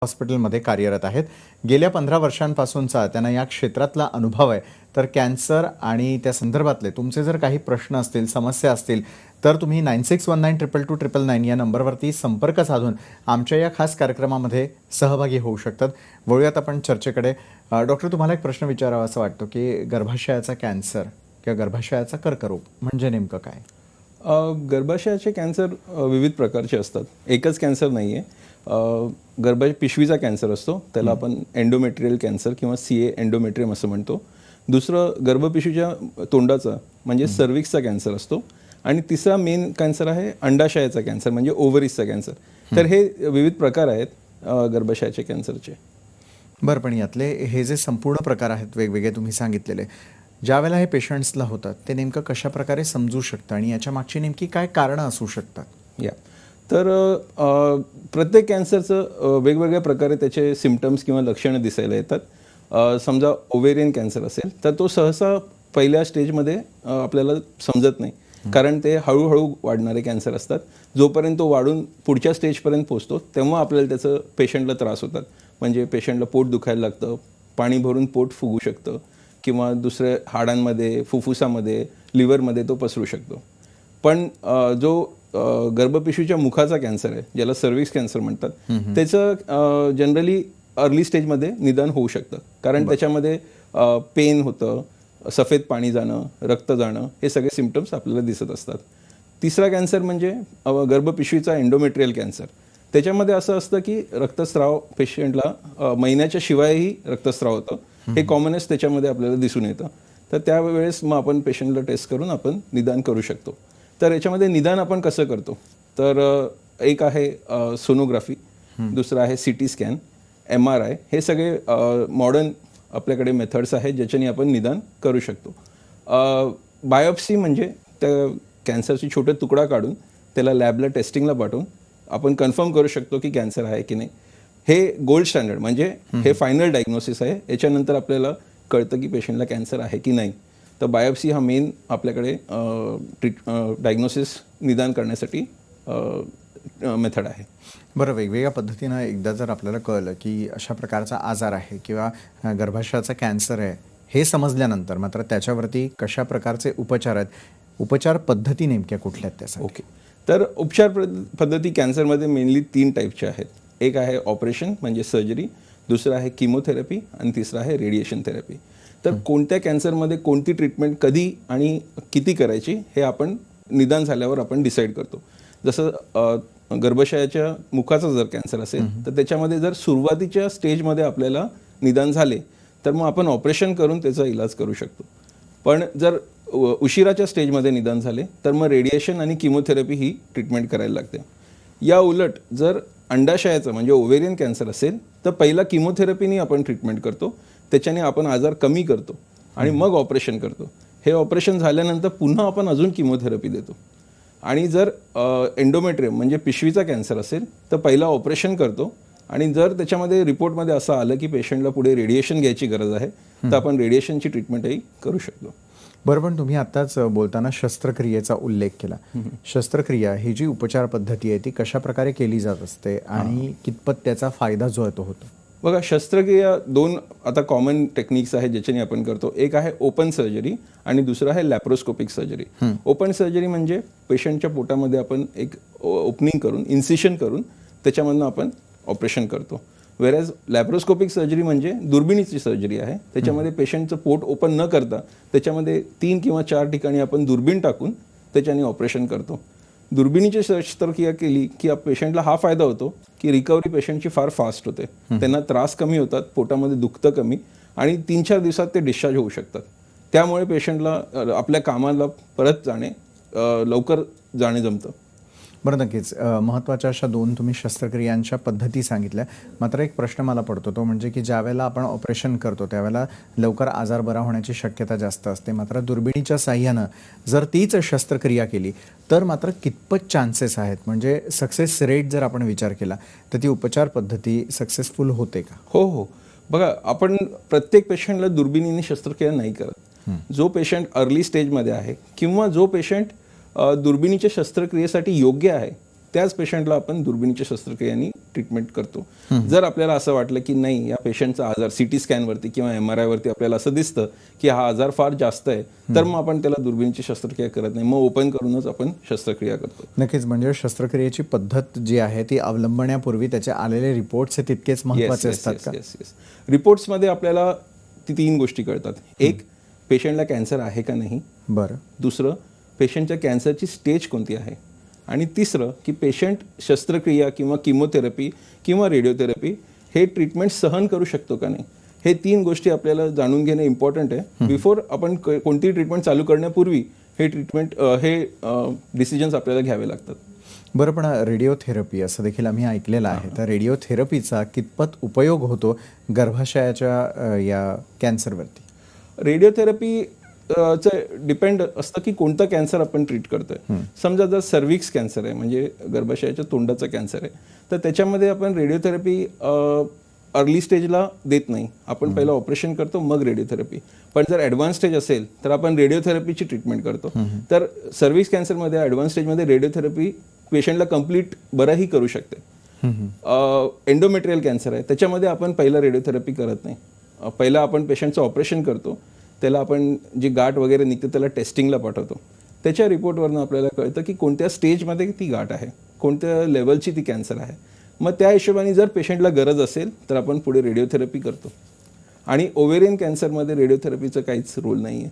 हॉस्पिटलमध्ये कार्यरत आहेत. गेल्या 15 वर्षांपासूनचा त्यांना या क्षेत्रातला अनुभव आहे. तर कॅन्सर आणि त्या संदर्भातले तुमचे जर काही प्रश्न असतील, समस्या असतील, तर तुम्ही 9619222299 या नंबरवरती संपर्क साधून आमच्या या खास कार्यक्रमामध्ये सहभागी होऊ शकतात. वळूयात आपण चर्चेकडे. डॉक्टर, तुम्हाला एक प्रश्न विचारावा असं वाटतो की गर्भाशयाचा कॅन्सर किंवा गर्भाशयाचा कर्करोग म्हणजे नेमकं काय? गर्भाशयाचे कॅन्सर विविध प्रकारचे असतात. एकच कॅन्सर नाही आहे. पिशवीचा कॅन्सर असतो, त्याला आपण एंडोमेट्रियल कॅन्सर किंवा CA एंडोमेट्रियम असं म्हणतो. दुसरं गर्भपिशवीच्या तोंडाचा म्हणजे सर्विक्सचा कॅन्सर असतो. आणि तिसरा मेन कॅन्सर आहे अंडाशयाचा कॅन्सर म्हणजे ओव्हरीजचा कॅन्सर. तर हे विविध प्रकार आहेत गर्भाशयाचे कॅन्सरचे. बरं, पण यातले हे जे संपूर्ण प्रकार आहेत वेगवेगळे तुम्ही सांगितलेले, ज्यावेळेला हे पेशंट्सला होतात ते नेमकं कशा प्रकारे समजू शकतं आणि याच्या मागची नेमकी काय कारणं असू शकतात? तर प्रत्येक कॅन्सरचं वेगवेगळ्या प्रकारे त्याचे सिम्पटम्स किंवा लक्षणं दिसायला येतात. समजा ओव्हेरियन कॅन्सर असेल तर तो सहसा पहिल्या स्टेजमध्ये आपल्याला समजत नाही, कारण ते हळूहळू वाढणारे कॅन्सर असतात. जोपर्यंत तो वाढून पुढच्या स्टेजपर्यंत पोहोचतो तेव्हा आपल्याला त्याचं पेशंटला त्रास होतात. म्हणजे पेशंटला पोट दुखायला लागतं, पाणी भरून पोट फुगू शकतं किंवा दुसऱ्या हाडांमध्ये, फुफ्फुसामध्ये, लिव्हरमध्ये तो पसरू शकतो. पण जो गर्भपिशवीच्या मुखाचा कॅन्सर आहे, ज्याला सर्व्हिक्स कॅन्सर म्हणतात, त्याचं जनरली अर्ली स्टेजमध्ये निदान होऊ शकतं. कारण त्याच्यामध्ये पेन होतं, सफेद पाणी जाणं, रक्त जाणं, हे सगळे सिम्पटम्स आपल्याला दिसत असतात. तिसरा कॅन्सर म्हणजे गर्भपिशवीचा एंडोमेट्रियल कॅन्सर. त्याच्यामध्ये असं असतं की रक्तस्राव पेशंटला महिन्याच्या शिवायही रक्तस्राव होतं. हे कॉमनच त्याच्यामध्ये आपल्याला दिसून येतं. तर त्यावेळेस मग आपण पेशंटला टेस्ट करून आपण निदान करू शकतो. तर याच्यामध्ये निदान आपण कसं करतो? तर एक आहे सोनोग्राफी, दुसरं आहे CT स्कॅन, MRI. हे सगळे मॉडर्न आपल्याकडे मेथड्स आहेत ज्याच्याने आपण निदान करू शकतो. बायोप्सी म्हणजे त्या कॅन्सरची छोटे तुकडा काढून त्याला लॅबला टेस्टिंगला पाठवून आपण कन्फर्म करू शकतो की कॅन्सर आहे की नाही. हे गोल्ड स्टँडर्ड, म्हणजे हे फायनल डायग्नोसिस आहे. याच्यानंतर आपल्याला कळतं की पेशंटला कॅन्सर आहे की नाही. तर बायोप्सी हा मेन आपल्याकडे डायग्नोसिस निदान करण्यासाठी मेथड आहे. बरं, वेगवेगळ्या पद्धतीनं एकदा जर आपल्याला कळलं की अशा प्रकारचा आजार आहे किंवा गर्भाशयाचा कॅन्सर आहे हे समजल्यानंतर मात्र त्याच्यावरती कशा प्रकारचे उपचार आहेत, उपचार पद्धती नेमक्या कुठल्या आहेत त्यासाठी? ओके, तर उपचार पद्धती कॅन्सरमध्ये मेनली 3 टाईपच्या आहेत. एक आहे ऑपरेशन म्हणजे सर्जरी, दुसरं आहे किमोथेरपी आणि तिसरं आहे रेडिएशन थेरपी. तर कोणत्या कॅन्सरमध्ये कोणती ट्रीटमेंट कधी आणि किती करायची हे आपण निदान झाल्यावर आपण डिसाईड करतो. जसं गर्भाशयाच्या मुखाचा जर कॅन्सर असेल तर त्याच्यामध्ये जर सुरुवातीच्या स्टेजमध्ये आपल्याला निदान झाले तर मग आपण ऑपरेशन करून त्याचा इलाज करू शकतो. पण जर उशिराच्या स्टेजमध्ये निदान झाले तर मग रेडिएशन आणि किमोथेरपी ही ट्रीटमेंट करायला लागते. या उलट जर अंडाशयाचं म्हणजे ओव्हेरियन कॅन्सर असेल तर पहिला किमोथेरपीने आपण ट्रीटमेंट करतो. त्याच्याने आपण आजार कमी करतो आणि मग ऑपरेशन करतो. हे ऑपरेशन झाल्यानंतर पुन्हा आपण अजून किमोथेरपी देतो. आणि जर एंडोमेट्रियम म्हणजे पिशवीचा कॅन्सर असेल तर पहिला ऑपरेशन करतो आणि जर त्याच्यामध्ये रिपोर्टमध्ये असं आलं की पेशंटला पुढे रेडिएशन घ्यायची गरज आहे तर आपण रेडिएशनची ट्रीटमेंटही करू शकतो. बरं, पण तुम्ही आत्ताच बोलताना शस्त्रक्रियेचा उल्लेख केला. शस्त्रक्रिया ही जी उपचार पद्धती आहे ती कशा प्रकारे केली जात असते आणि कितपत त्याचा फायदा जो आहे तो होतो? बघा, शस्त्रक्रिया 2 आता कॉमन टेक्निक्स आहेत ज्याच्याने आपण करतो. एक आहे ओपन सर्जरी आणि दुसरं आहे लॅप्रोस्कोपिक सर्जरी. ओपन सर्जरी म्हणजे पेशंटच्या पोटामध्ये आपण एक ओपनिंग करून, इन्सिशन करून त्याच्यामधून आपण ऑपरेशन करतो. वेरॅज लॅप्रोस्कोपिक सर्जरी म्हणजे दुर्बिणीची सर्जरी आहे. त्याच्यामध्ये पेशंटचं पोट ओपन न करता त्याच्यामध्ये 3 किंवा 4 ठिकाणी आपण दुर्बीण टाकून त्याच्याने ऑपरेशन करतो. दुर्बिणीची शस्त्रक्रिया केली की पेशंटला हा फायदा होतो की रिकव्हरी पेशंटची फार फास्ट होते. त्यांना त्रास कमी होतात, पोटामध्ये दुखतं कमी आणि 3-4 दिवसात ते डिस्चार्ज होऊ शकतात. त्यामुळे पेशंटला आपल्या कामाला परत लवकर जाणे जमतं. बरं, नक्कीच महत्त्वाच्या अशा 2 तुम्ही शस्त्रक्रियांच्या पद्धती सांगितल्या. मात्र एक प्रश्न मला पडतो तो म्हणजे की ज्यावेळेला आपण ऑपरेशन करतो त्यावेळेला लवकर आजार बरा होण्याची शक्यता जास्त असते. मात्र दुर्बिणीच्या साह्यानं जर तीच शस्त्रक्रिया केली तर मात्र कितपत चान्सेस आहेत, म्हणजे सक्सेस रेट जर आपण विचार केला तर ती उपचार पद्धती सक्सेसफुल होते का? हो. बघा, आपण प्रत्येक पेशंटला दुर्बिणीने शस्त्रक्रिया नाही करत. जो पेशंट अर्ली स्टेजमध्ये आहे किंवा जो पेशंट दुर्बिणीच्या शस्त्रक्रियेसाठी योग्य आहे त्याच पेशंटला आपण दुर्बिणीच्या शस्त्रक्रियांनी ट्रीटमेंट करतो. जर आपल्याला असं वाटलं की नाही, या पेशंटचा आजार सीटी स्कॅनवरती किंवा MRI वरती आपल्याला असं दिसतं की हा आजार फार जास्त आहे, तर मग आपण त्याला दुर्बिणीची शस्त्रक्रिया करत नाही, मग ओपन करूनच आपण शस्त्रक्रिया करतो. नक्कीच. म्हणजे शस्त्रक्रियेची पद्धत जी आहे ती अवलंबण्यापूर्वी त्याचे आलेले रिपोर्ट्स हे तितकेच महत्त्वाचे असतात का? रिपोर्ट्समध्ये आपल्याला ती 3 गोष्टी कळतात. एक, पेशंटला कॅन्सर आहे का नाही. बरं. दुसरं, पेशंटच्या कॅन्सरची स्टेज कोणती आहे. आणि तिसरं, की पेशंट शस्त्रक्रिया किंवा किमोथेरपी किंवा रेडिओथेरपी हे ट्रीटमेंट सहन करू शकतो का नाही. हे 3 गोष्टी आपल्याला जाणून घेणे इम्पॉर्टंट आहे. बिफोर आपण कोणती ट्रीटमेंट चालू करण्यापूर्वी हे डिसिजन्स आपल्याला घ्यावे लागतात. बरं, पण रेडिओथेरपी असं देखील आम्ही ऐकलेलं आहे. तर रेडिओथेरपीचा कितपत उपयोग होतो गर्भाशयाच्या या कॅन्सरवरती? रेडिओथेरपी डिपेंड असतं की कोणतं कॅन्सर आपण ट्रीट करतोय. समजा जर सर्व्हिक्स कॅन्सर आहे, म्हणजे गर्भाशयाच्या तोंडाचं कॅन्सर आहे, तर त्याच्यामध्ये आपण रेडिओथेरपी अर्ली स्टेजला देत नाही. आपण पहिलं ऑपरेशन करतो, मग रेडिओथेरपी. पण जर ॲडव्हान्स स्टेज असेल तर आपण रेडिओथेरपीची ट्रीटमेंट करतो. तर सर्व्हिक्स कॅन्सरमध्ये ॲडव्हान्स स्टेजमध्ये रेडिओथेरपी पेशंटला कम्प्लीट बरंही करू शकते. एंडोमेट्रियल कॅन्सर आहे, त्याच्यामध्ये आपण पहिला रेडिओथेरपी करत नाही. पहिला आपण पेशंटचं ऑपरेशन करतो, त्याला आपण जी गाठ वगैरे निघते त्याला टेस्टिंगला पाठवतो. त्याच्या रिपोर्टवरनं आपल्याला कळतं की कोणत्या स्टेजमध्ये ती गाठ आहे, कोणत्या लेवलची ती कॅन्सर आहे. मग त्या हिशोबाने जर पेशंटला गरज असेल तर आपण पुढे रेडिओथेरपी करतो. आणि ओव्हेरियन कॅन्सरमध्ये रेडिओथेरपीचं काहीच रोल नाही आहे.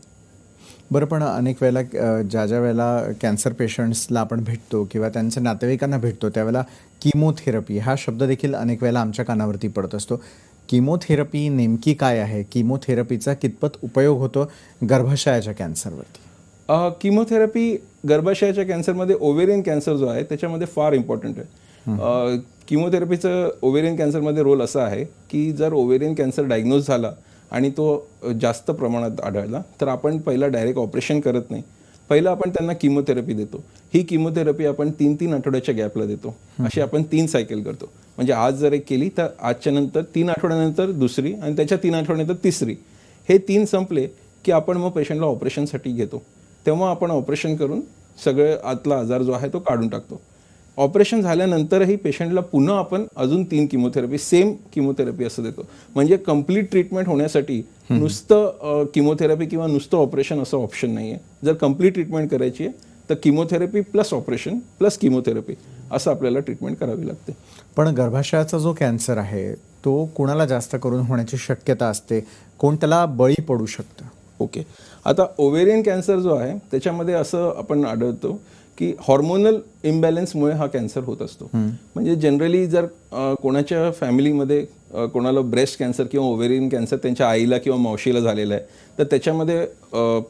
बरं, पण अनेक वेळेला ज्या वेळेला कॅन्सर पेशंट्सला आपण भेटतो किंवा त्यांच्या नातेवाईकांना भेटतो त्यावेळेला किमोथेरपी हा शब्द देखील अनेक वेळेला आमच्या कानावरती पडत असतो. किमोथेरपी नेमकी काय आहे? किमोथेरपीचा कितपत उपयोग होतो गर्भाशयाच्या कॅन्सरवरती? किमोथेरपी गर्भाशयाच्या कॅन्सरमध्ये ओव्हेरियन कॅन्सर जो आहे त्याच्यामध्ये फार इम्पॉर्टंट आहे. किमोथेरपीचं ओव्हेरियन कॅन्सरमध्ये रोल असा आहे की जर ओव्हेरियन कॅन्सर डायग्नोज झाला आणि तो जास्त प्रमाणात आढळला तर आपण पहिला डायरेक्ट ऑपरेशन करत नाही. पहिलं आपण त्यांना किमोथेरपी देतो. ही किमोथेरपी आपण 3-3 आठवड्याच्या गॅपला देतो. अशी आपण 3 सायकल करतो. म्हणजे आज जर एक केली तर आजच्या नंतर 3 आठवड्यानंतर दुसरी आणि त्याच्या 3 आठवड्यानंतर तिसरी. हे 3 संपले की आपण मग पेशंटला ऑपरेशनसाठी घेतो. तेव्हा आपण ऑपरेशन करून सगळे आतला आजार जो आहे तो काढून टाकतो. ऑपरेशन झाल्यानंतरही पेशंटला पुन्हा आपण अजून 3 किमोथेरपी, सेम किमोथेरपी असं देतो. म्हणजे कंप्लीट ट्रीटमेंट होण्यासाठी नुसतं किमोथेरपी किंवा नुसतं ऑपरेशन असं ऑप्शन नाही आहे. जर कंप्लीट ट्रीटमेंट करायची आहे तर chemotherapy plus operation plus chemotherapy असं आपल्याला ट्रीटमेंट करावी लागते. पण गर्भाशयाचा जो कॅन्सर आहे तो कुणाला जास्त करून होण्याची शक्यता असते? कोण त्याला बळी पडू शकतं? ओके, आता ओव्हेरियन कॅन्सर जो आहे त्याच्यामध्ये असं आपण आढळतो की हॉर्मोनल इम्बॅलन्समुळे हा कॅन्सर होत असतो. म्हणजे जनरली जर कोणाच्या फॅमिलीमध्ये कोणाला ब्रेस्ट कॅन्सर किंवा ओव्हेरियन कॅन्सर त्यांच्या आईला किंवा मावशीला झालेला आहे तर त्याच्यामध्ये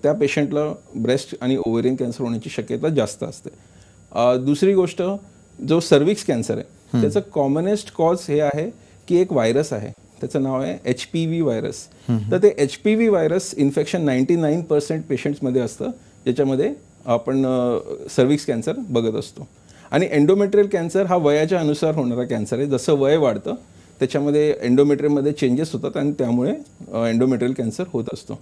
त्या पेशंटला ब्रेस्ट आणि ओव्हेरियन कॅन्सर होण्याची शक्यता जास्त असते. दुसरी गोष्ट, जो सर्व्हिक्स कॅन्सर आहे त्याचं कॉमनेस्ट कॉज हे आहे की एक व्हायरस आहे, त्याचं नाव आहे HPV व्हायरस. तर ते HPV व्हायरस इन्फेक्शन 99% पेशंट्समध्ये असतं, ज्याच्यामध्ये आपण सर्व्हिक्स कॅन्सर बघत असतो. आणि एंडोमेट्रियल कॅन्सर हा वयाच्या अनुसार होणारा कॅन्सर आहे. जसं वय वाढतं त्याच्यामध्ये एंडोमेट्रियममध्ये चेंजेस होतात आणि त्यामुळे एंडोमेट्रियल कॅन्सर होत असतो.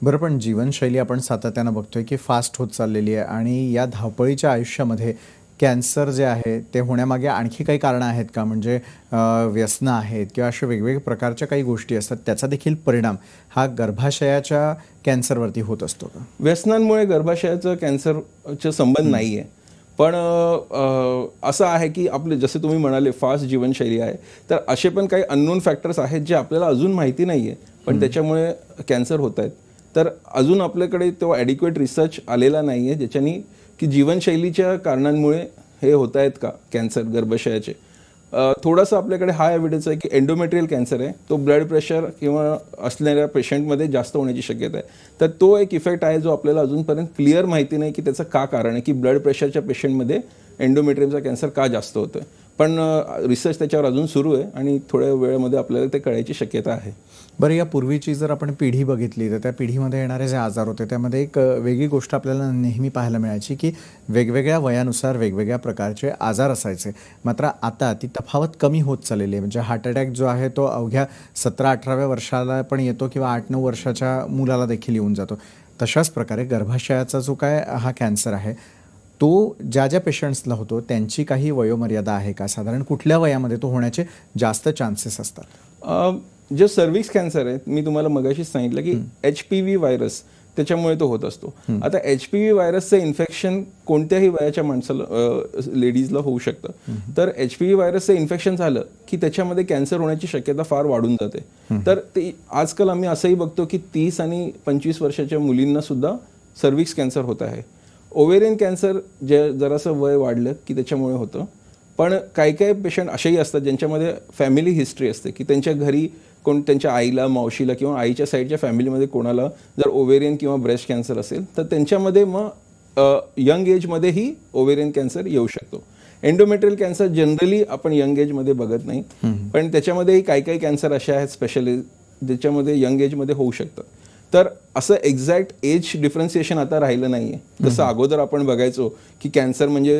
बरं, पण जीवनशैली आपण सातत्यानं बघतोय की फास्ट होत चाललेली आहे आणि या धावपळीच्या आयुष्यामध्ये कॅन्सर जे आहे ते होण्यामागे आणखी काही कारणं आहेत का? म्हणजे व्यसनं आहेत किंवा अशा वेगवेगळ्या प्रकारच्या काही गोष्टी असतात, त्याचा देखील परिणाम हा गर्भाशयाच्या कॅन्सरवरती होत असतो का? व्यसनांमुळे गर्भाशयाचं कॅन्सरचा संबंध नाही आहे. पण असं आहे की आपले जसे तुम्ही म्हणाले फास्ट जीवनशैली आहे, तर असे पण काही अननोन फॅक्टर्स आहेत जे आपल्याला अजून माहिती नाही आहे पण त्याच्यामुळे कॅन्सर होत आहेत. तर अजून आपल्याकडे तो ॲडिक्वेट रिसर्च आलेला नाही आहे ज्याच्यानी की जीवनशैलीच्या कारणांमुळे हे होत आहेत का कॅन्सर गर्भाशयाचे. थोडंसं आपल्याकडे हा एव्हिडन्स आहे की एंडोमेट्रियल कॅन्सर आहे तो ब्लड प्रेशर किंवा असलेल्या पेशंटमध्ये जास्त होण्याची शक्यता आहे. तर तो एक इफेक्ट आहे जो आपल्याला अजूनपर्यंत क्लिअर माहिती नाही की त्याचं का कारण आहे की ब्लड प्रेशरच्या पेशंटमध्ये एंडोमेट्रियमचा कॅन्सर का जास्त होतं. पण रिसर्च त्याच्यावर अजून सुरू आहे आणि थोड्या वेळामध्ये आपल्याला ते कळायची शक्यता आहे. बरं, या पूर्वीची जर आपण पिढी बघितली तर त्या पिढीमध्ये येणारे जे आजार होते त्यामध्ये एक वेगळी गोष्ट आपल्याला नेहमी पाहायला मिळायची की वेगवेगळ्या वयानुसार वेगवेगळ्या प्रकारचे आजार असायचे. मात्र आता ती तफावत कमी होत चाललेली आहे. म्हणजे हार्ट अटॅक जो आहे तो अवघ्या 17-18व्या वर्षाला पण येतो किंवा 8-9 वर्षाच्या मुलाला देखील येऊन जातो. तशाच प्रकारे गर्भाशयाचा जो काय हा कॅन्सर आहे तो ज्या ज्या पेशंट्सला होतो त्यांची काही वयोमर्यादा आहे का? साधारण कुठल्या वयामध्ये तो होण्याचे जास्त चान्सेस असतात? जे सर्व्हिक्स कॅन्सर आहे, मी तुम्हाला मगाशीच सांगितलं की HPV व्हायरस त्याच्यामुळे तो होत असतो. आता HPV व्हायरसचं इन्फेक्शन कोणत्याही वयाच्या माणसाला लेडीजला होऊ शकतं. तर HPV व्हायरसचं इन्फेक्शन झालं की त्याच्यामध्ये कॅन्सर होण्याची शक्यता फार वाढून जाते. तर ते आजकाल आम्ही असंही बघतो की 30 आणि 25 वर्षाच्या मुलींना सुद्धा सर्व्हिक्स कॅन्सर होत आहे. ओव्हेरियन कॅन्सर जे जरासं वय वाढलं की त्याच्यामुळे होतं. पण काही काही पेशंट असेही असतात ज्यांच्यामध्ये फॅमिली हिस्ट्री असते की त्यांच्या घरी त्यांच्या आईला, मावशीला किंवा आईच्या साईडच्या फॅमिलीमध्ये कोणाला जर ओव्हेरियन किंवा ब्रेस्ट कॅन्सर असेल तर त्यांच्यामध्ये मग यंग एजमध्येही ओव्हेरियन कॅन्सर येऊ शकतो. एंडोमेट्रियल कॅन्सर जनरली आपण यंग एजमध्ये बघत नाही, पण त्याच्यामध्येही काही काही कॅन्सर असे आहेत स्पेशली ज्याच्यामध्ये यंग एजमध्ये होऊ शकतं. तर असं एक्झॅक्ट एज डिफरन्सिएशन आता राहिलं नाहीये. जसं अगोदर आपण बघायचो की कॅन्सर म्हणजे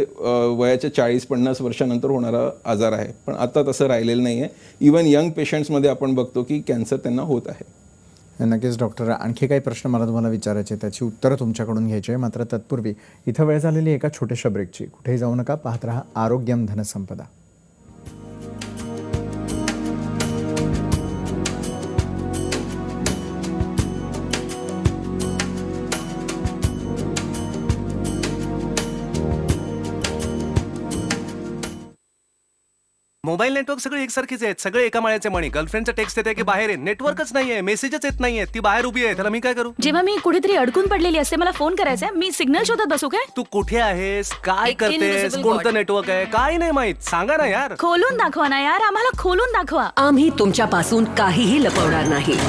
वयाच्या 40-50 वर्षानंतर होणारा आजार आहे, पण आता तसं राहिलेलं नाहीये. इवन यंग पेशंट्समध्ये आपण बघतो की कॅन्सर त्यांना होत आहे. नक्कीच डॉक्टर, आणखी काही प्रश्न मला तुम्हाला विचारायचे, त्याची उत्तरं तुमच्याकडून घ्यायची आहे. मात्र तत्पूर्वी इथं वेळ झालेली एका छोट्याशा ब्रेकची. कुठेही जाऊ नका, पाहत रहा आरोग्यम धनसंपदा. मोबाईल नेटवर्क सगळे एकसारखेच आहेत, सगळे एका माळ्याचे मणी. गर्लफ्रेंडचा टेक्स्ट येते की बाहेर आहे, नेटवर्कच नाहीये, मेसेजच येत नाहीये, ती बाहेर उभी आहे, त्याला मी काय करू? जेव्हा मी कुठेतरी अडकून पडलेली असते, मला फोन करायचा, मी सिग्नल शोधत बसू काय? तू कुठे आहेस, काय एक करतेस, invisible कोणतं god. नेटवर्क आहे, काय नाही माहित, सांगा ना यार. खोलून दाखवा ना यार, आम्हाला खोलून दाखवा. आम्ही तुमच्यापासून काहीही लपवणार नाही.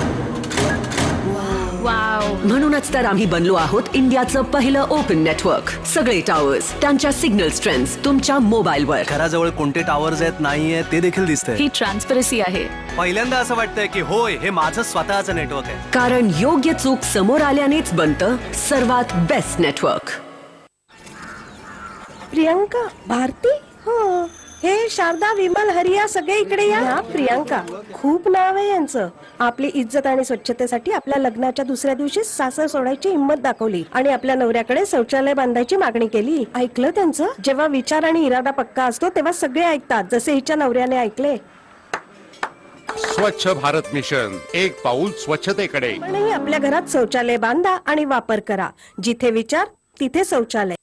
वाव. म्हणूनच तर आम्ही बनलो आहोत इंडियाचं पहिलं ओपन नेटवर्क. सगळे टॉवर्स त्यांच्या सिग्नल स्ट्रेंथ तुमच्या मोबाईलवर. घराजवळ कोणते टॉवर्स आहेत नाहीये ते देखील दिसतंय. ही ट्रान्सपरन्सी आहे. पहिल्यांदा असं वाटतंय की होय, हे माझं स्वतःचं नेटवर्क आहे. कारण योग्य चूक समोर आल्यानेच बनतं सर्वात बेस्ट नेटवर्क. प्रियंका भारती हो, हे शारदा, विमल, हरिया सगळे इकडे या. प्रियंका, खूप नाव आहे यांचं. आपली इज्जत आणि स्वच्छतेसाठी आपल्या लग्नाच्या दुसऱ्या दिवशी सासर सोडायची हिंमत दाखवली आणि आपल्या नवऱ्याकडे शौचालय बांधायची मागणी केली. ऐकलं त्यांचं? जेव्हा विचार आणि इरादा पक्का असतो तेव्हा सगळे ऐकतात, जसे हिच्या नवऱ्याने ऐकले. स्वच्छ भारत मिशन, एक पाऊल स्वच्छतेकडे. आपणही आपल्या घरात शौचालय बांधा आणि वापर करा. जिथे विचार तिथे शौचालय.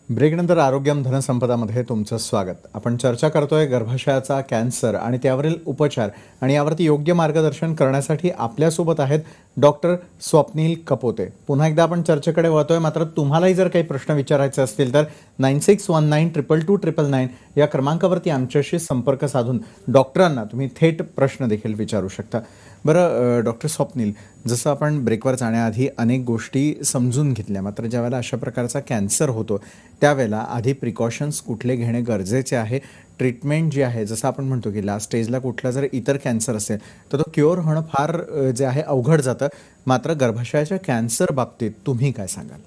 ब्रेकनंतर आरोग्यम धनसंपदामध्ये तुमचं स्वागत. आपण चर्चा करतोय गर्भाशयाचा कॅन्सर आणि त्यावरील उपचार, आणि यावरती योग्य मार्गदर्शन करण्यासाठी आपल्यासोबत आहेत डॉक्टर स्वप्नील कपोते. पुन्हा एकदा आपण चर्चेकडे वळतोय. मात्र तुम्हालाही जर काही प्रश्न विचारायचे असतील तर 9619222999 या क्रमांकावरती आमच्याशी संपर्क साधून डॉक्टरांना तुम्ही थेट प्रश्न देखील विचारू शकता. बरं डॉक्टर स्वप्नील, जसं आपण ब्रेकवर जाण्याआधी अनेक गोष्टी समजून घेतल्या, मात्र ज्यावेळेला अशा प्रकारचा कॅन्सर होतो त्यावेळेला आधी प्रिकॉशन्स कुठले घेणे गरजेचे आहे? ट्रीटमेंट जी आहे, जसं आपण म्हणतो की लास्ट स्टेजला कुठला जर इतर कॅन्सर असेल तर तो क्युअर होणं फार जे आहे अवघड जातं. मात्र गर्भाशयाच्या कॅन्सर बाबतीत तुम्ही काय सांगाल?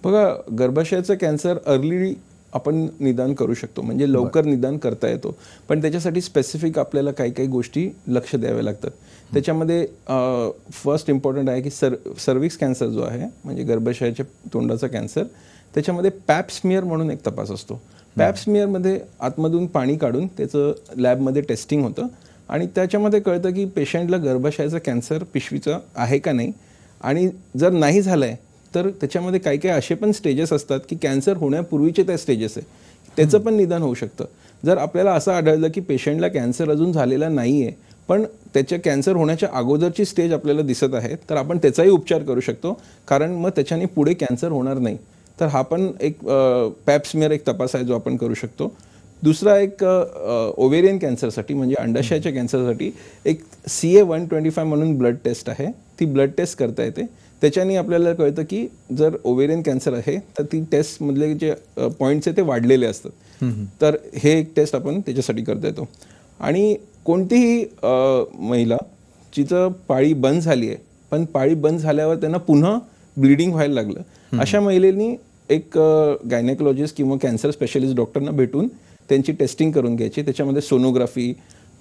बघा, गर्भाशयाचं कॅन्सर अर्ली आपण निदान करू शकतो, म्हणजे लवकर निदान करता येतो. पण त्याच्यासाठी स्पेसिफिक आपल्याला काही काही गोष्टी लक्ष द्याव्या लागतात. त्याच्यामध्ये फर्स्ट इम्पॉर्टंट आहे की सर्व्हिक्स कॅन्सर जो आहे, म्हणजे गर्भाशयाच्या तोंडाचा कॅन्सर, त्याच्यामध्ये पॅप स्मिअर म्हणून एक तपास असतो. पॅप स्मिअरमध्ये आतमधून पाणी काढून त्याचं लॅबमध्ये टेस्टिंग होतं आणि त्याच्यामध्ये कळतं की पेशंटला गर्भाशयाचा कॅन्सर पिशवीचा आहे का नाही. आणि जर नाही झालं आहे तर त्याच्यामध्ये काही काही असे पण स्टेजेस असतात की कॅन्सर होण्यापूर्वीचे त्या स्टेजेस आहे, त्याचं पण निदान होऊ शकतं. जर आपल्याला असं आढळलं की पेशंटला कॅन्सर अजून झालेला नाही आहे, पण त्याच्या कॅन्सर होण्याच्या अगोदरची स्टेज आपल्याला दिसत आहे, तर आपण त्याचाही उपचार करू शकतो, कारण मग त्याच्याने पुढे कॅन्सर होणार नाही. तर हा पण एक पॅप स्मिअर एक तपास आहे जो आपण करू शकतो. दुसरा एक ओव्हेरियन कॅन्सरसाठी, म्हणजे अंडाशयाच्या कॅन्सरसाठी एक CA-125 म्हणून ब्लड टेस्ट आहे. ती ब्लड टेस्ट करता येते. त्याच्याने आपल्याला कळतं की जर ओव्हेरियन कॅन्सर आहे तर ती टेस्टमधले जे पॉईंट्स आहेत ते वाढलेले असतात. तर हे एक टेस्ट आपण त्याच्यासाठी करता येतो. आणि कोणतीही महिला जिचं पाळी बंद झाली आहे, पण पाळी बंद झाल्यावर त्यांना पुन्हा ब्लिडिंग व्हायला लागलं अशा महिलेनी एक गायनेकोलॉजिस्ट किंवा कॅन्सर स्पेशलिस्ट डॉक्टरना भेटून त्यांची टेस्टिंग करून घ्यायची. त्याच्यामध्ये सोनोग्राफी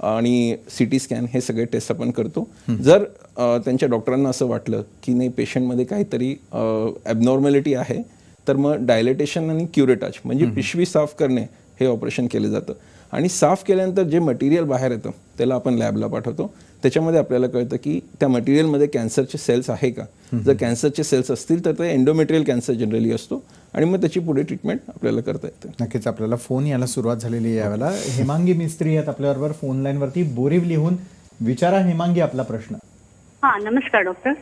आणि CT स्कॅन हे सगळे टेस्ट आपण करतो. जर त्यांच्या डॉक्टरांना असं वाटलं की नाही पेशंटमध्ये काहीतरी ॲबनॉर्मॅलिटी आहे, तर मग डायलेटेशन आणि क्युरेटाज म्हणजे पिशवी साफ करणे हे ऑपरेशन केलं जातं. आणि साफ केल्यानंतर जे मटेरियल बाहेर येतं त्याला आपण लॅबला पाठवतो. त्याच्यामध्ये आपल्याला कळतं की त्या मटेरियलमध्ये कॅन्सरचे सेल्स आहे का. जर कॅन्सरचे सेल्स असतील तर ते एंडोमेट्रियल कॅन्सर जनरली असतो आणि मग त्याची पुढे ट्रीटमेंट आपल्याला करता येते. नक्कीच आपल्याला फोन यायला सुरुवात झालेली आहे. यावेळेला हेमांगी मिस्त्री आहेत आपल्याबरोबर फोन लाईनवरती. बोरिवलीहून विचारा हेमांगी आपला प्रश्न. हा नमस्कार डॉक्टर.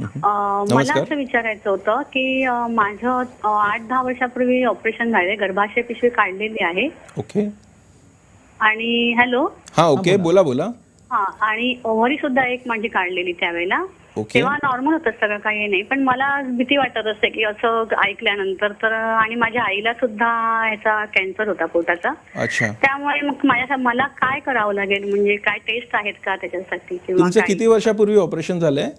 मला असं विचारायचं होतं की माझं 8-10 वर्षापूर्वी ऑपरेशन झाले, गर्भाशय पिशवी काढलेली आहे. ओके. आणि हॅलो. हा ओके, बोला बोला. हा आणि ओव्हरी सुद्धा एक माझी काढलेली त्यावेळेला. ओके. तेव्हा नॉर्मल होतं सगळं, काही नाही. पण मला भीती वाटत असते की असं ऐकल्यानंतर तर. आणि माझ्या आईला सुद्धा ह्याचा कॅन्सर होता पोटाचा. अच्छा. त्यामुळे मग मला काय करावं लागेल, म्हणजे काय टेस्ट आहेत का त्याच्यासाठी किंवा तुमचं काय? किती वर्षापूर्वी ऑपरेशन झालंय?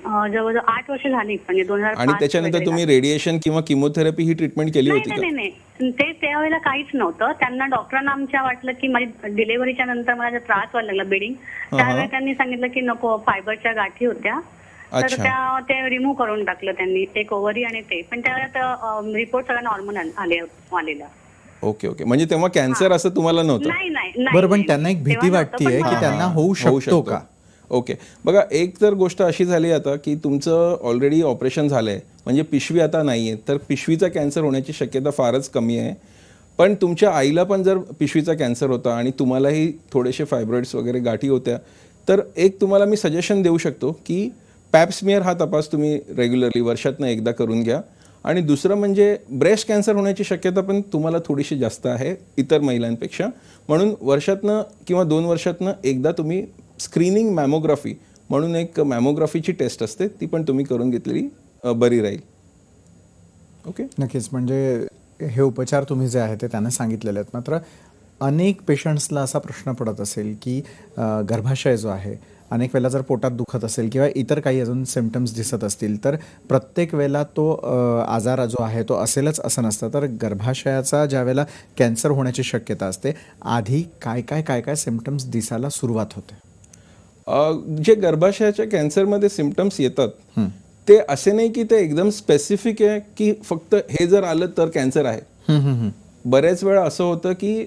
जवळजवळ 8 वर्ष झाली, म्हणजे 2005. आणि त्याच्यानंतर तुम्ही रेडिएशन किंवा किमोथेरपी ही ट्रीटमेंट केली होती का? नाही. ते त्यावेळेला काहीच नव्हतं. त्यांना डॉक्टरांना आमच्या वाटलं की माझी डिलिव्हरीच्या नंतर मला त्रास व्हायला लागला, ब्लिडिंग. त्यावेळेला त्यांनी सांगितलं की नको, फायबरच्या गाठी होत्या, तर ते रिमूव्ह करून टाकलं त्यांनी, एक ओव्हरी आणि ते. पण त्यावेळेला रिपोर्ट सगळा नॉर्मल आलेला. Okay okay. म्हणजे तेव्हा कॅन्सर असं तुम्हाला नव्हतं? नाही. बरं, पण त्यांना एक भीती वाटतेय की त्यांना होऊ शकतो का. ओके. बघा, एक तर गोष्ट अशी झाली आता की तुमचं ऑलरेडी ऑपरेशन झालंय, म्हणजे पिशवी आता नाहीये, तर पिशवीचा कॅन्सर होण्याची शक्यता फारच कमी आहे. पण तुमच्या आईला पण जर पिशवीचा कॅन्सर होता आणि तुम्हालाही थोडेसे फायब्रॉइड्स वगैरे गाठी होत्या, तर एक तुम्हाला मी सजेशन देऊ शकतो की पॅप्समियर हा तपास तुम्ही रेग्युलरली वर्षातनं एकदा करून घ्या. आणि दुसरं म्हणजे ब्रेस्ट कॅन्सर होण्याची शक्यता पण तुम्हाला थोडीशी जास्त आहे इतर महिलांपेक्षा. म्हणून वर्षातनं किंवा 2 वर्षातनं एकदा तुम्ही स्क्रीनिंग मॅमोग्राफी म्हणून एक मॅमोग्राफीची टेस्ट असते, ती पण तुम्ही करून घेतलेली बरी राहील. ओके. नक्कीच. म्हणजे हे उपचार तुम्ही जे आहे ते त्यांना सांगितलेले आहेत. मात्र अनेक पेशंट्सला असा प्रश्न पडत असेल की गर्भाशय जो आहे, अनेक वेळेला जर पोटात दुखत असेल किंवा इतर काही अजून सिम्पटम्स दिसत असतील, तर प्रत्येक वेळेला तो आजार जो आहे तो असेलच असं नसतं. तर गर्भाशयाचा ज्या वेळेला कॅन्सर होण्याची शक्यता असते, आधी काय सिम्पटम्स दिसायला सुरुवात होते? जे गर्भाशयाच्या कॅन्सरमध्ये सिम्पटम्स येतात ते असे नाही की ते एकदम स्पेसिफिक आहे की फक्त हे जर आलं तर कॅन्सर आहे. बऱ्याच वेळा असं होतं की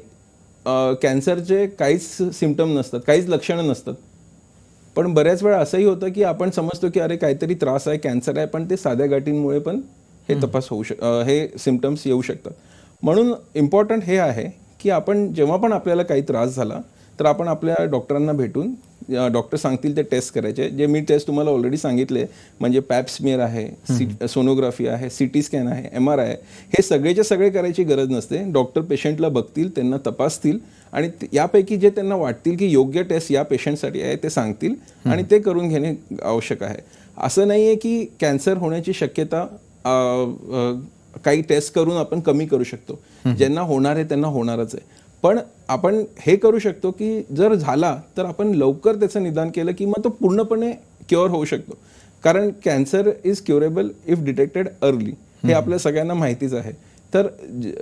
कॅन्सरचे काहीच सिम्पटम नसतात, काहीच लक्षणं नसतात. पण बऱ्याच वेळा असंही होतं की आपण समजतो की अरे काहीतरी त्रास आहे, कॅन्सर आहे, पण ते साध्या गाठींमुळे पण हे तपास होऊ हे सिम्पटम्स येऊ शकतात. म्हणून इम्पॉर्टंट हे आहे की आपण जेव्हा पण आपल्याला काही त्रास झाला तर आपण आपल्या डॉक्टरांना भेटून, डॉक्टर सांगतील ते टेस्ट करायचे. जे मी टेस्ट तुम्हाला ऑलरेडी सांगितले, म्हणजे पॅप्समियर आहे, सोनोग्राफी आहे, CT स्कॅन आहे, MRI आहे, हे सगळेचे सगळे करायची गरज नसते. डॉक्टर पेशंटला बघतील, त्यांना तपासतील आणि यापैकी जे त्यांना वाटतील की योग्य टेस्ट या पेशंटसाठी आहे ते सांगतील आणि ते करून घेणे आवश्यक आहे. असं नाही आहे की कॅन्सर होण्याची शक्यता काही टेस्ट करून आपण कमी करू शकतो. ज्यांना होणार आहे त्यांना होणारच आहे. पण आपण हे करू शकतो की जर झाला तर आपण लवकर त्याचं निदान केलं की मग तो पूर्णपणे क्युअर होऊ शकतो. कारण cancer is curable if detected early, हे आपल्या सगळ्यांना माहितीच आहे. तर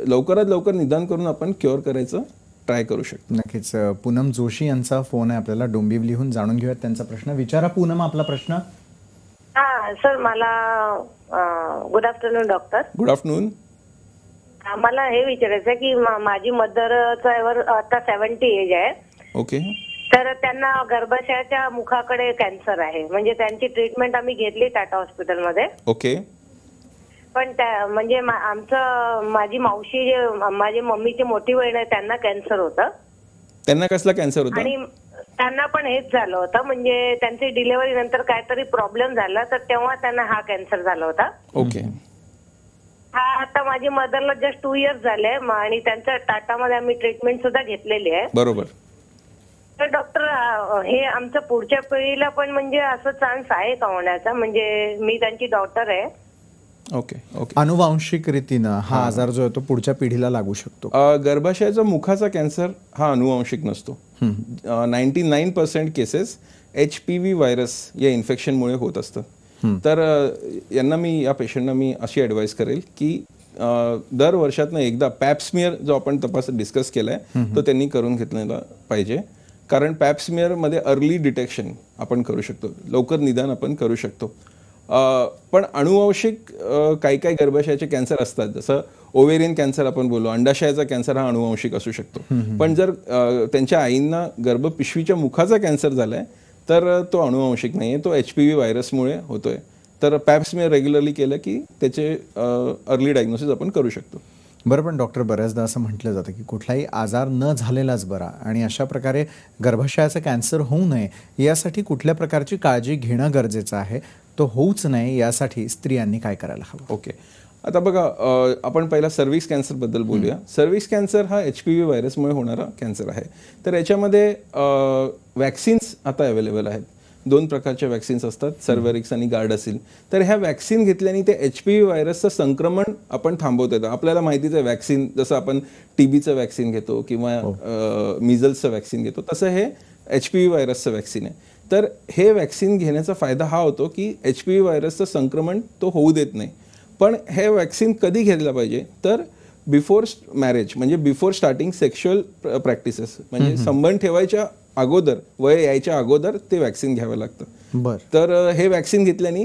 लवकरात लवकर निदान करून आपण क्युअर करायचं ट्राय करू शकतो. नक्कीच. पूनम जोशी यांचा फोन आहे आपल्याला, डोंबिवलीहून. जाणून घेऊयात त्यांचा प्रश्न. विचारा पूनम आपला प्रश्न. हा सर, मला good afternoon doctor. Good afternoon. मला हे विचारायचं आहे की माझी मदरचा आता 70 एज आहे. ओके. तर त्यांना गर्भाशयाच्या मुखाकडे कॅन्सर आहे. म्हणजे त्यांची ट्रीटमेंट आम्ही घेतली टाटा हॉस्पिटलमध्ये. ओके. पण म्हणजे माझी मावशी, माझी मम्मीची मोठी बहीण आहे, त्यांना कॅन्सर होतं. त्यांना कसला कॅन्सर होता? आणि त्यांना पण हेच झालं होतं, म्हणजे त्यांची डिलिव्हरी नंतर काहीतरी प्रॉब्लेम झाला, तर तेव्हा त्यांना हा कॅन्सर झाला होता. ओके. हा आता माझी मदरला जस्ट 2 इयर्स झाले आणि त्यांच्या टाटामध्ये आम्ही ट्रीटमेंट सुद्धा घेतलेली आहे. बरोबर. तर डॉक्टर, हे आमच्या पुढच्या पिढीला पण म्हणजे असं चान्स आहे का होण्याचा? म्हणजे मी त्यांची डॉटर आहे. Okay okay. अनुवांशिक रीतीनं हा आजार जो आहे तो पुढच्या पिढीला लागू शकतो. गर्भाशयाचा मुखाचा कॅन्सर हा अनुवांशिक नसतो. 99% केसेस HPV व्हायरस या इन्फेक्शनमुळे होत असतं. तर यांना मी या पेशंटना मी अशी ॲडवाईस करेल की दर वर्षातनं एकदा पॅप्समियर जो आपण तपास डिस्कस केलाय तो त्यांनी करून घेतलेला पाहिजे. कारण पॅप्समियरमध्ये अर्ली डिटेक्शन आपण करू शकतो, लवकर निदान आपण करू शकतो. पण अनुवंशिक काही काही गर्भाशयाचे कॅन्सर असतात, जसं ओव्हेरियन कॅन्सर आपण बोललो, अंडाशयाचा कॅन्सर हा अनुवंशिक असू शकतो. पण जर त्यांच्या आईंना गर्भपिशवीच्या मुखाचा कॅन्सर झालाय तर तो अनुवंशिक नाहीये, तो HPV व्हायरसमुळे होतोय. तर पॅप्समियर रेग्युलरली केलं की त्याचे अर्ली डायग्नोसिस आपण करू शकतो. बरं, पण डॉक्टर बऱ्याचदा असं म्हटलं जातं की कुठलाही आजार न झालेलाच बरा, आणि अशा प्रकारे गर्भाशयाचा कॅन्सर होऊ नये यासाठी कुठल्या प्रकारची काळजी घेणं गरजेचं आहे, तो होऊच नये यासाठी स्त्रियांनी काय करायला हवं? ओके, आता बघा आपण पहिला सर्व्हिक्स कॅन्सरबद्दल बोलूया. सर्व्हिक्स कॅन्सर हा HPV व्हायरसमुळे होणारा कॅन्सर आहे. तर याच्यामध्ये वॅक्सिन्स आता अवेलेबल आहेत. 2 प्रकारच्या वॅक्सिन्स असतात, सर्व्हिक्स आणि गार्डासिल. तर ह्या वॅक्सिन घेतल्याने ते HPV व्हायरसचं संक्रमण आपण थांबवता येतं. आपल्याला माहितीच आहे वॅक्सिन, जसं आपण TBचं वॅक्सिन घेतो किंवा मिझल्सचं वॅक्सिन घेतो, तसं हे HPV व्हायरसचं वॅक्सिन आहे. तर हे वॅक्सिन घेण्याचा फायदा हा होतो की HPV व्हायरसचं संक्रमण तो होऊ देत नाही. पण हे वॅक्सिन कधी घेतलं पाहिजे तर बिफोर मॅरेज, म्हणजे बिफोर स्टार्टिंग सेक्शुअल प्रॅक्टिसेस, म्हणजे संबंध ठेवायच्या अगोदर, वय यायच्या अगोदर ते वॅक्सिन घ्यावं लागतं. बरं. तर हे वॅक्सिन घेतल्याने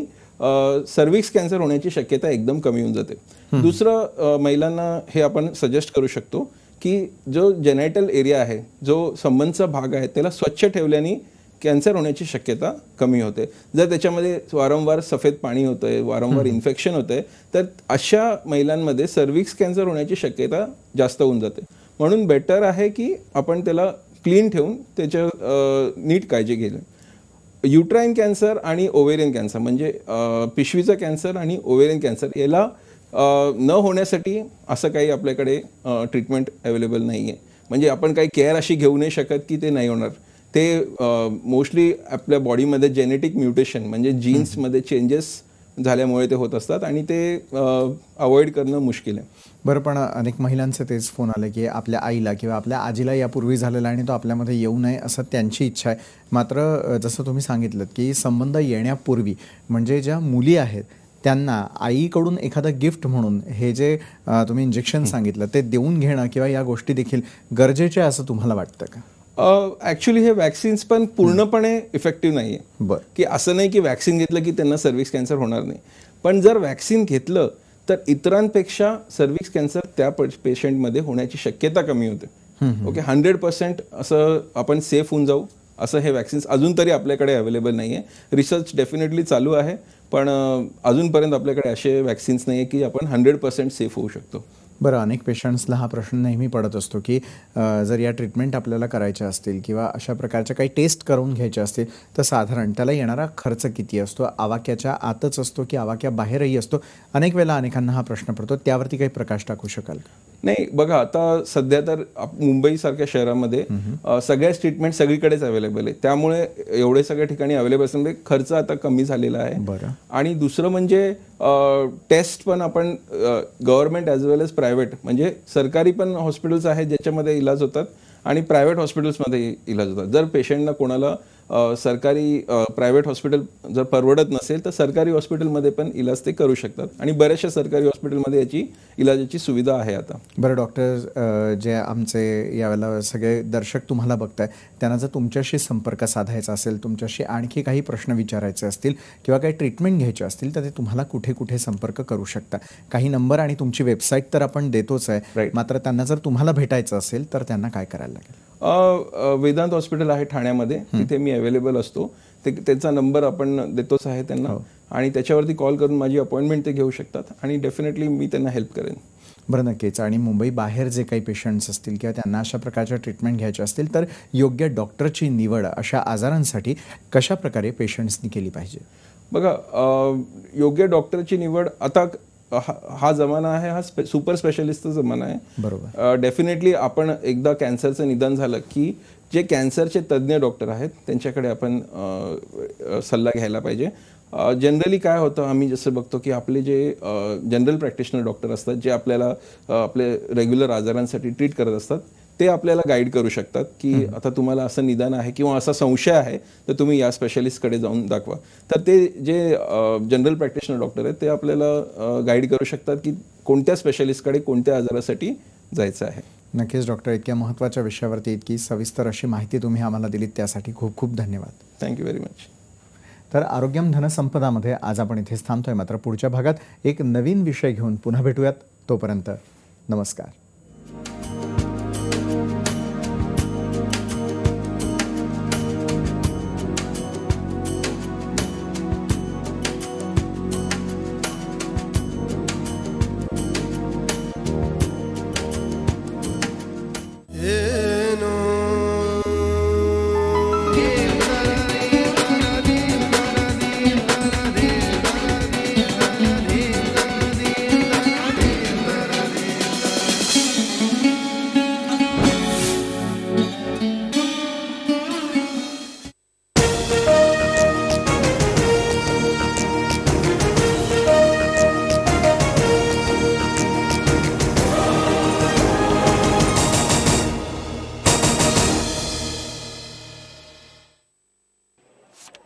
सर्व्हिक्स कॅन्सर होण्याची शक्यता एकदम कमी होऊन जाते. दुसरं, महिलांना हे आपण सजेस्ट करू शकतो की जो जेनायटल एरिया आहे, जो संबंधचा भाग आहे, त्याला स्वच्छ ठेवल्याने कॅन्सर होण्याची शक्यता कमी होते. जर त्याच्यामध्ये वारंवार सफेद पाणी होतंय, वारंवार इन्फेक्शन होतंय, तर अशा महिलांमध्ये सर्व्हिक्स कॅन्सर होण्याची शक्यता जास्त होऊन जाते. म्हणून बेटर आहे की आपण त्याला क्लीन ठेवून त्याच्या नीट काळजी घेईल. युट्राईन कॅन्सर आणि ओव्हेरियन कॅन्सर, म्हणजे पिशवीचा कॅन्सर आणि ओव्हेरियन कॅन्सर, याला न होण्यासाठी असं काही आपल्याकडे ट्रीटमेंट अवेलेबल नाही आहे. म्हणजे आपण काही केअर अशी घेऊ नाही शकत की ते नाही होणार. ते मोस्टली आपल्या बॉडीमध्ये जेनेटिक म्युटेशन, म्हणजे जीन्समध्ये चेंजेस झाल्यामुळे ते होत असतात आणि ते अवॉइड करणं मुश्किल आहे. बरं, पण अनेक महिलांचे तेच फोन आले की आपल्या आईला किंवा आपल्या आजीला यापूर्वी झालेला आणि तो आपल्यामध्ये येऊ नये असं त्यांची इच्छा आहे. मात्र जसं तुम्ही सांगितलं की संबंध येण्यापूर्वी, म्हणजे ज्या मुली आहेत त्यांना आईकडून एखादं गिफ्ट म्हणून हे जे तुम्ही इंजेक्शन सांगितलं ते देऊन घेणं किंवा या गोष्टी देखील गरजेच्या असं तुम्हाला वाटतं का? ॲक्च्युली हे वॅक्सिन्स पण पूर्णपणे इफेक्टिव्ह नाही आहे. बरं. की असं नाही की वॅक्सिन घेतलं की त्यांना सर्व्हिक्स कॅन्सर होणार नाही. पण जर वॅक्सिन घेतलं तर इतरांपेक्षा सर्व्हिक्स कॅन्सर त्या पेशंटमध्ये होण्याची शक्यता कमी होते. ओके, 100% असं आपण सेफ होऊन जाऊ असं हे वॅक्सिन्स अजून तरी आपल्याकडे अवेलेबल नाही आहे. रिसर्च डेफिनेटली चालू आहे, पण अजूनपर्यंत आपल्याकडे असे वॅक्सिन्स नाही आहे की आपण 100% सेफ होऊ शकतो. बरं, अनेक पेशंट्सला हा प्रश्न नेहमी पडत असतो की जर या ट्रीटमेंट आपल्याला करायच्या असतील किंवा अशा प्रकारच्या काही टेस्ट करून घ्यायच्या असतील तर साधारण त्याला येणारा खर्च किती असतो? आवाक्याच्या आतच असतो की आवाक्या बाहेरही असतो? अनेक वेळेला अनेकांना हा प्रश्न पडतो, त्यावरती काही प्रकाश टाकू शकाल? नाही, बघा, आता सध्या तर मुंबईसारख्या शहरामध्ये सगळ्याच ट्रीटमेंट सगळीकडेच अवेलेबल आहे. त्यामुळे एवढे सगळ्या ठिकाणी अवेलेबल असल्यामुळे खर्च आता कमी झालेला आहे. बरं. आणि दुसरं म्हणजे टेस्ट पण आपण गव्हर्नमेंट ॲज वेल एज प्रायव्हेट, म्हणजे सरकारी पण हॉस्पिटल्स आहेत ज्याच्यामध्ये इलाज होतात आणि प्रायव्हेट हॉस्पिटल्समध्ये इलाज होतात. जर पेशंटना कोणाला सरकारी प्रायव्हेट हॉस्पिटल जर परवडत नसेल तर सरकारी हॉस्पिटलमध्ये पण इलाज ते करू शकतात आणि बऱ्याचशा सरकारी हॉस्पिटलमध्ये याची इलाजाची सुविधा आहे आता. बरं डॉक्टर, जे आमचे यावेळेला सगळे दर्शक तुम्हाला बघताय त्यांना जर तुमच्याशी संपर्क साधायचा असेल, तुमच्याशी आणखी काही प्रश्न विचारायचे असतील किंवा काही ट्रीटमेंट घ्यायची असतील तर ते तुम्हाला कुठे कुठे संपर्क करू शकता? काही नंबर आणि तुमची वेबसाईट तर आपण देतोच आहे, Right. मात्र त्यांना जर तुम्हाला भेटायचं असेल तर त्यांना काय करायला लागेल? वेदांत हॉस्पिटल आहे ठाण्यामध्ये, तिथे मी अवेलेबल असतो. त्याचा नंबर आपण देतोच आहे त्यांना आणि त्याच्यावरती कॉल करून माझी अपॉइंटमेंट ते घेऊ शकतात आणि डेफिनेटली मी त्यांना हेल्प करेन. बरं, नक्कीच. आणि मुंबई बाहेर जे काही पेशंट्स असतील किंवा त्यांना अशा प्रकारच्या ट्रीटमेंट घ्यायच्या असतील तर योग्य डॉक्टरची निवड अशा आजारांसाठी कशा प्रकारे पेशंट्सनी केली पाहिजे? बघा, योग्य डॉक्टरची निवड आता हा जमाना आहे, हा सुपर स्पेशालिस्टचा जमाना आहे. बरोबर. डेफिनेटली आपण एकदा कॅन्सरचं निदान झालं की जे कॅन्सरचे तज्ज्ञ डॉक्टर आहेत त्यांच्याकडे आपण सल्ला घ्यायला पाहिजे. जनरली काय होतं, आम्ही जसं बघतो की आपले जे जनरल प्रॅक्टिशनर डॉक्टर असतात जे आपल्याला आपले रेग्युलर आजारांसाठी ट्रीट करत असतात ते आपल्याला गाईड करू शकतात की आता तुम्हाला असं निदान आहे किंवा असा संशय आहे तर तुम्ही या स्पेशलिस्टकडे जाऊन दाखवा. तर ते जे जनरल प्रॅक्टिशनर डॉक्टर आहेत ते आपल्याला गाईड करू शकतात की कोणत्या स्पेशलिस्टकडे कोणत्या आजारासाठी जायचं आहे. नक्कीच डॉक्टर, इतक्या महत्त्वाच्या विषयावरती इतकी सविस्तर अशी माहिती तुम्ही आम्हाला दिलीत त्यासाठी खूप खूप धन्यवाद. Thank you very much. तर आरोग्यम धनसंपदामध्ये आज आपण इथेच थांबतोय. मात्र पुढच्या भागात एक नवीन विषय घेऊन पुन्हा भेटूयात. तोपर्यंत नमस्कार.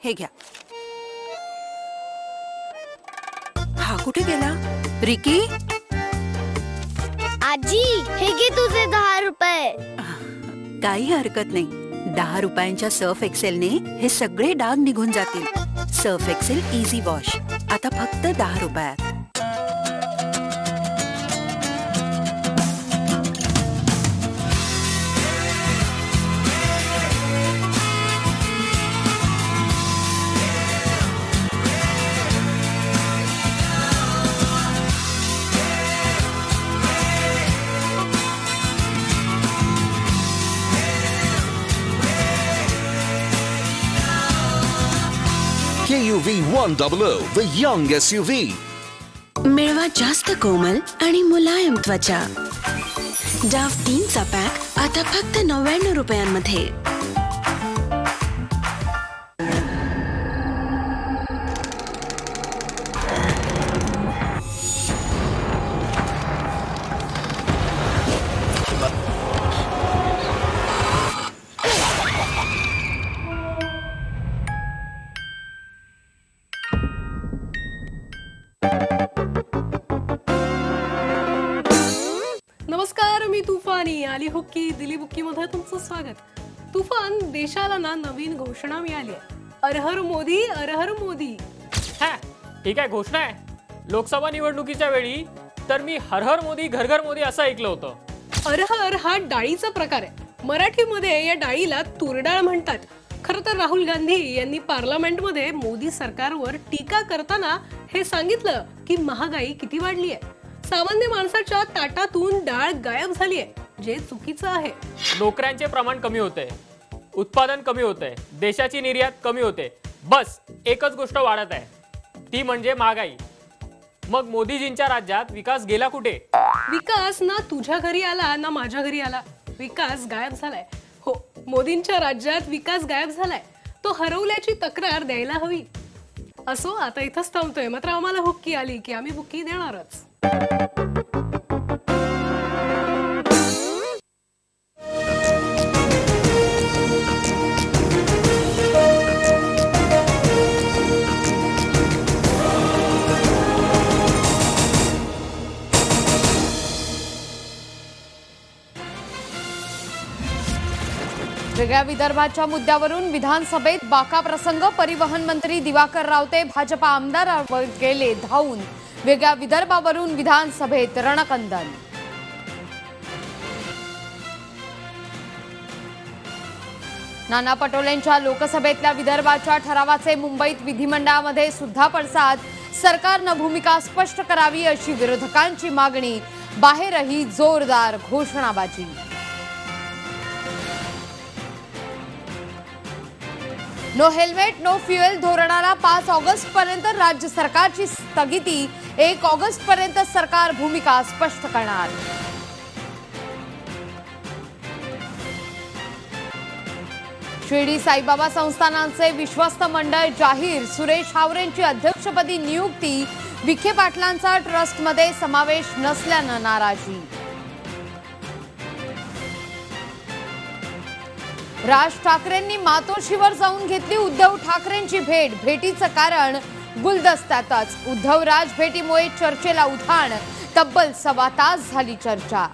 हे घ्या. हा कुठे गेला? रिकी, आजी हे घे तुझे 10 रुपये. काही हरकत नाही. 10 रुपयांच्या सर्फ एक्सेलने हे सगळे डाग निघून जातील. सर्फ एक्सेल इझी वॉश आता फक्त 10 रुपयात. KUV 100, the young SUV. मिळवा जास्त कोमल आणि मुलायम त्वचा. डाव 3चा पॅक आता फक्त 99 रुपयांमध्ये. नमस्कार, मी तुफानी आली हुक्की दिली बुक्की मध्ये तुमचं स्वागत. तुफान, देशाला ना नवीन घोषणा मिळाली आहे. अरहर मोदी, अरहर मोदी. ही काय घोषणा आहे? लोकसभा निवडणुकीच्या वेळी तर मी हर हर मोदी घर घर मोदी असं ऐकलं होतं. अरहर हा डाळीचा प्रकार आहे. मराठीमध्ये या डाळीला तुरडाळ म्हणतात. खरं तर राहुल गांधी यांनी पार्लमेंटमध्ये मोदी सरकारवर टीका करताना हे सांगितलं की महागाई किती वाढली आहे. सामान्य माणसाच्या ताटातून डाळ गायब झाली आहे, जे चुकीचं आहे. नोकऱ्यांचे प्रमाण कमी होते, उत्पादन कमी होते, देशाची निर्यात कमी होते. बस एकच गोष्ट वाढत आहे, ती म्हणजे महागाई. मग मोदीजींच्या राज्यात विकास गेला कुठे? विकास ना तुझ्या घरी आला ना माझ्या घरी आला. विकास गायब झालाय. हो, मोदींच्या राज्यात विकास गायब झालाय. तो हरवल्याची तक्रार द्यायला हवी. असो, आता इथंच थांबतोय. मात्र आम्हाला हुक्की आली की आम्ही बुक्की देणारच. वेगळ्या विदर्भाच्या मुद्द्यावरून विधानसभेत बाका प्रसंग. परिवहन मंत्री दिवाकर रावते भाजपा आमदारावर गेले धावून. वेगळ्या विदर्भावरून विधानसभेत रणकंदन. नाना पटोलेंच्या लोकसभेतल्या विदर्भाच्या ठरावाचे मुंबईत विधिमंडळामध्ये सुद्धा पडसाद. सरकारनं भूमिका स्पष्ट करावी अशी विरोधकांची मागणी. बाहेरही जोरदार घोषणाबाजी. नो हेल्मेट नो फ्युएल धोरणाला 5 ऑगस्ट पर्यंत राज्य सरकारची स्थगिती. 1 ऑगस्ट पर्यंत सरकार भूमिका स्पष्ट करणार. शिर्डी साईबाबा संस्थानांचे विश्वस्त मंडळ जाहीर. सुरेश हावरेंची अध्यक्षपदी नियुक्ती. विखे पाटलांचा ट्रस्टमध्ये समावेश नसल्यानं नाराजी. राज ठाकरेंनी मातोश्रीवर जाऊन घेतली उद्धव ठाकरेंची भेट. भेटीचं कारण गुलदस्त्यातच. उद्धव राज भेटीमुळे चर्चेला उधाण. तब्बल 1.25 तास झाली चर्चा.